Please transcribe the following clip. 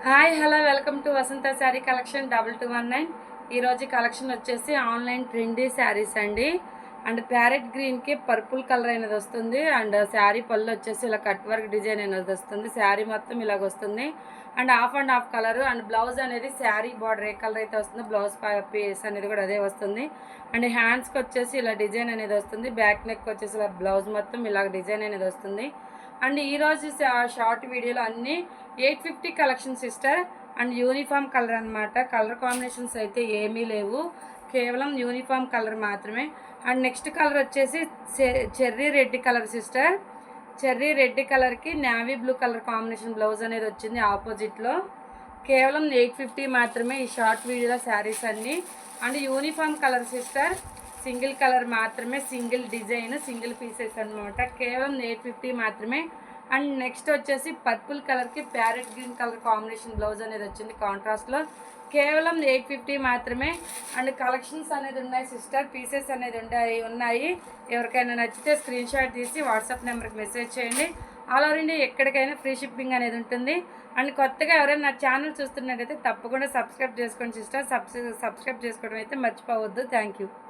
Hi hello welcome to Vasantha sari collection 2219. ఈరోజు collection వచ్చేసి online trendy saris అండి. అండ్ ప్యారెట్ గ్రీన్కి పర్పుల్ కలర్ అనేది వస్తుంది. అండ్ శారీ పళ్ళు వచ్చేసి ఇలా కట్ వర్క్ డిజైన్ అనేది వస్తుంది. శారీ మొత్తం ఇలాగ వస్తుంది. And half and half colour. And blouse అనేది శారీ బార్డర్ ఏ కలర్ అయితే వస్తుందో బ్లౌజ్ పీస్ అనేది కూడా అదే వస్తుంది. అండ్ హ్యాండ్స్కి వచ్చేసి ఇలా డిజైన్ అనేది వస్తుంది. బ్యాక్ నెక్ వచ్చేసి ఇలా బ్లౌజ్ మొత్తం ఇలాగ డిజైన్ అనేది వస్తుంది. అండ్ ఈరోజు షార్ట్ వీడియోలో అన్నీ 850 collection sister. And uniform colour అనమాట. కలర్ కాంబినేషన్స్ అయితే ఏమీ లేవు, కేవలం యూనిఫామ్ కలర్ మాత్రమే. అండ్ నెక్స్ట్ కలర్ వచ్చేసి cherry red colour sister. Cherry red కలర్కి navy blue colour combination blouse అనేది వచ్చింది ఆపోజిట్లో. కేవలం 850 మాత్రమే ఈ షార్ట్ వీడియోలో శారీస్ అన్నీ. And uniform colour sister, single colour మాత్రమే, సింగిల్ డిజైన్, సింగిల్ పీసెస్ అనమాట. కేవలం 850 మాత్రమే. అండ్ నెక్స్ట్ వచ్చేసి పర్పుల్ కలర్కి parrot green colour combination blouse అనేది వచ్చింది కాంట్రాస్ట్లో. కేవలం 850 మాత్రమే. అండ్ కలెక్షన్స్ అనేది ఉన్నాయి సిస్టర్, పీసెస్ అనేది ఉన్నాయి. ఎవరికైనా నచ్చితే స్క్రీన్ షాట్ తీసి వాట్సాప్ నెంబర్కి మెసేజ్ చేయండి. ఆల్ ఓవర్ ఇండియా ఎక్కడికైనా ఫ్రీ షిప్పింగ్ అనేది ఉంటుంది. అండ్ కొత్తగా ఎవరైనా నా ఛానల్ చూస్తున్నట్టయితే తప్పకుండా సబ్స్క్రైబ్ చేసుకోండి సిస్టర్. సబ్స్క్రైబ్ చేసుకోవడం అయితే మర్చిపోవద్దు. Thank you.